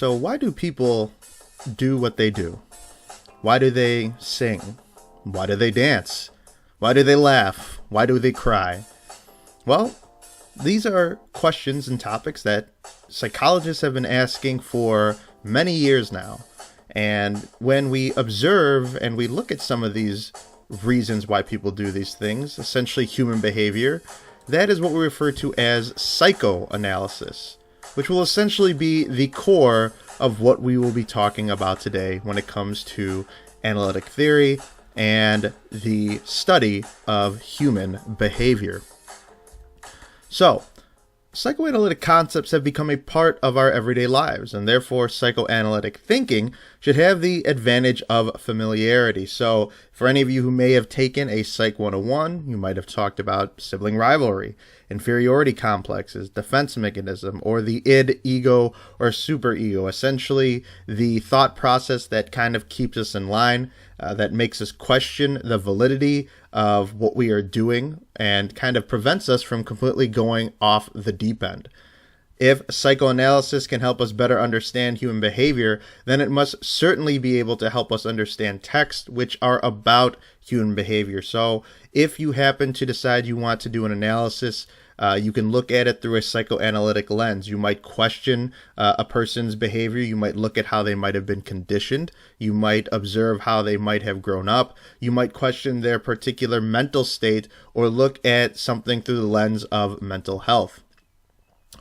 So why do people do what they do? Why do they sing? Why do they dance? Why do they laugh? Why do they cry? Well, these are questions and topics that psychologists have been asking for many years now. And when we observe and we look at some of these reasons why people do these things, essentially human behavior, that is what we refer to as psychoanalysis, which will essentially be the core of what we will be talking about today when it comes to analytic theory and the study of human behavior. So, psychoanalytic concepts have become a part of our everyday lives, and therefore psychoanalytic thinking should have the advantage of familiarity. So, for any of you who may have taken a Psych 101, you might have talked about sibling rivalry, inferiority complexes, defense mechanism, or the id, ego, or superego, essentially the thought process that kind of keeps us in line, that makes us question the validity of what we are doing and kind of prevents us from completely going off the deep end. If psychoanalysis can help us better understand human behavior, then it must certainly be able to help us understand texts which are about human behavior. So if you happen to decide you want to do an analysis, you can look at it through a psychoanalytic lens. You might question a person's behavior. You might look at how they might have been conditioned. You might observe how they might have grown up. You might question their particular mental state or look at something through the lens of mental health.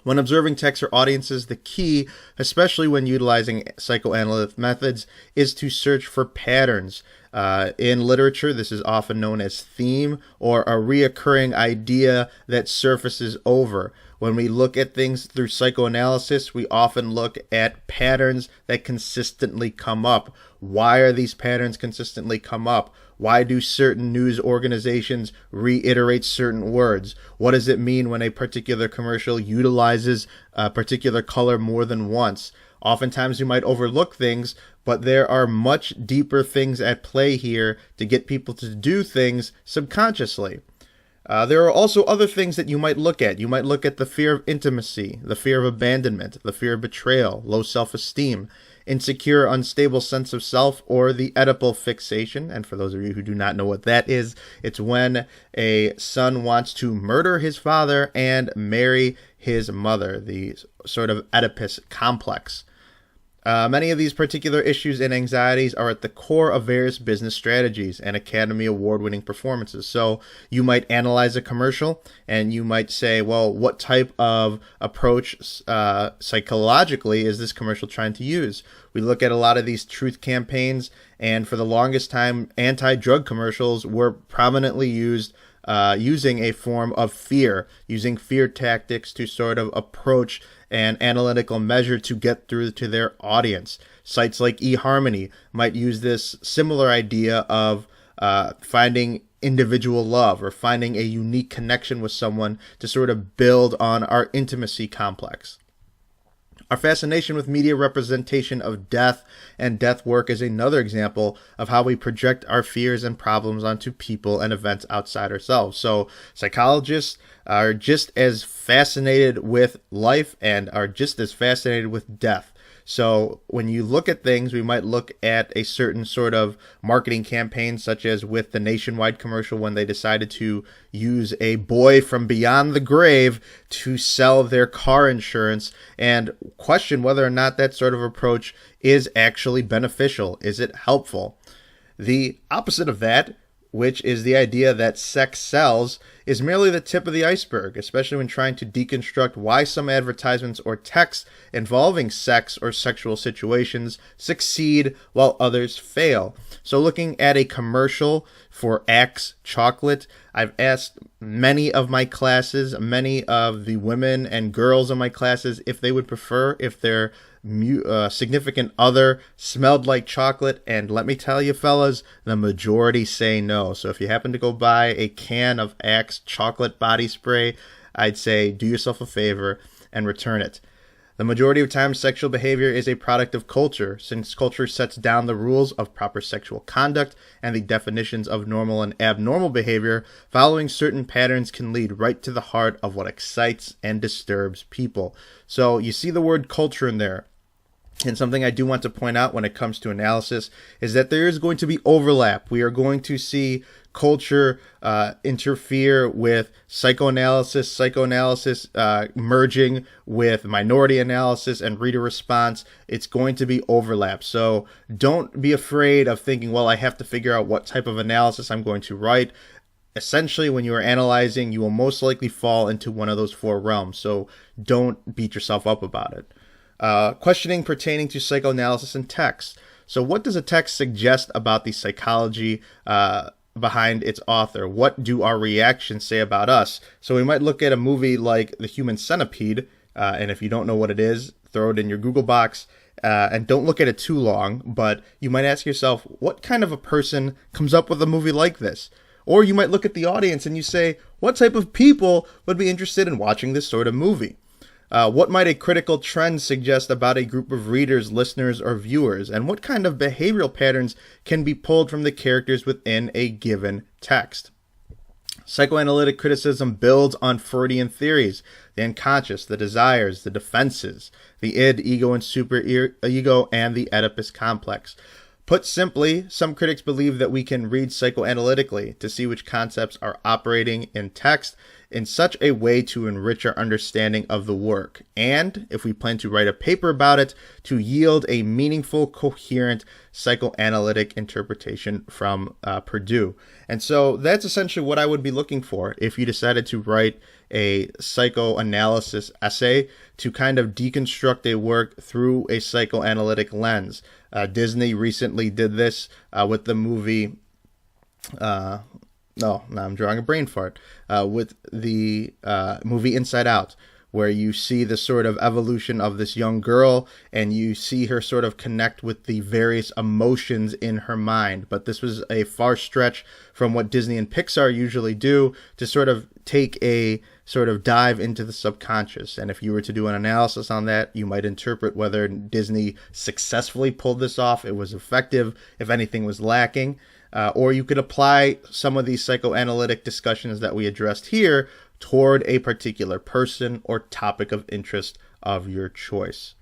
When observing texts or audiences, the key, especially when utilizing psychoanalytic methods, is to search for patterns. In literature, this is often known as theme or a reoccurring idea that surfaces over. When we look at things through psychoanalysis, we often look at patterns that consistently come up. Why are these patterns consistently come up? Why do certain news organizations reiterate certain words? What does it mean when a particular commercial utilizes a particular color more than once? Oftentimes you might overlook things, but there are much deeper things at play here to get people to do things subconsciously. There are also other things that you might look at. You might look at the fear of intimacy, the fear of abandonment, the fear of betrayal, low self-esteem, insecure, unstable sense of self, or the Oedipal fixation. And for those of you who do not know what that is, it's when a son wants to murder his father and marry his mother, the sort of Oedipus complex. Many of these particular issues and anxieties are at the core of various business strategies and Academy Award-winning performances. So you might analyze a commercial and you might say, well, what type of approach psychologically is this commercial trying to use? We look at a lot of these truth campaigns, and for the longest time, anti-drug commercials were prominently used using a form of fear, using fear tactics to sort of approach an analytical measure to get through to their audience. Sites like eHarmony might use this similar idea of finding individual love or finding a unique connection with someone to sort of build on our intimacy complex. Our fascination with media representation of death and death work is another example of how we project our fears and problems onto people and events outside ourselves. So psychologists are just as fascinated with life and are just as fascinated with death. So when you look at things, we might look at a certain sort of marketing campaign, such as with the Nationwide commercial when they decided to use a boy from beyond the grave to sell their car insurance, and question whether or not that sort of approach is actually beneficial. Is it helpful? The opposite of that, which is the idea that sex sells, is merely the tip of the iceberg, especially when trying to deconstruct why some advertisements or texts involving sex or sexual situations succeed while others fail. So looking at a commercial for Axe chocolate, I've asked many of my classes, many of the women and girls in my classes, if they would prefer if their significant other smelled like chocolate, and let me tell you fellas, the majority say no. So if you happen to go buy a can of Axe chocolate body spray, I'd say do yourself a favor and return it. The majority of times, sexual behavior is a product of culture, since culture sets down the rules of proper sexual conduct and the definitions of normal and abnormal behavior. Following certain patterns can lead right to the heart of what excites and disturbs people. So you see the word culture in there. And something I do want to point out when it comes to analysis is that there is going to be overlap. We are going to see culture interfere with psychoanalysis merging with minority analysis and reader response. It's going to be overlap. So don't be afraid of thinking, well, I have to figure out what type of analysis I'm going to write. Essentially, when you are analyzing, you will most likely fall into one of those four realms. So don't beat yourself up about it. Questioning pertaining to psychoanalysis and text. So what does a text suggest about the psychology behind its author? What do our reactions say about us? So we might look at a movie like The Human Centipede, and if you don't know what it is, throw it in your Google box, and don't look at it too long, but you might ask yourself, what kind of a person comes up with a movie like this? Or you might look at the audience and you say, what type of people would be interested in watching this sort of movie? What might a critical trend suggest about a group of readers, listeners, or viewers? And what kind of behavioral patterns can be pulled from the characters within a given text? Psychoanalytic criticism builds on Freudian theories, the unconscious, the desires, the defenses, the id, ego, and superego, and the Oedipus complex. Put simply, some critics believe that we can read psychoanalytically to see which concepts are operating in text in such a way to enrich our understanding of the work, and, if we plan to write a paper about it, to yield a meaningful, coherent psychoanalytic interpretation from Purdue. And so that's essentially what I would be looking for if you decided to write a psychoanalysis essay, to kind of deconstruct a work through a psychoanalytic lens. Disney recently did this with the movie... No, now I'm drawing a brain fart. With the movie Inside Out, where you see the sort of evolution of this young girl and you see her sort of connect with the various emotions in her mind. But this was a far stretch from what Disney and Pixar usually do to sort of take a sort of dive into the subconscious. And if you were to do an analysis on that, you might interpret whether Disney successfully pulled this off, it was effective, if anything was lacking. Or you could apply some of these psychoanalytic discussions that we addressed here toward a particular person or topic of interest of your choice.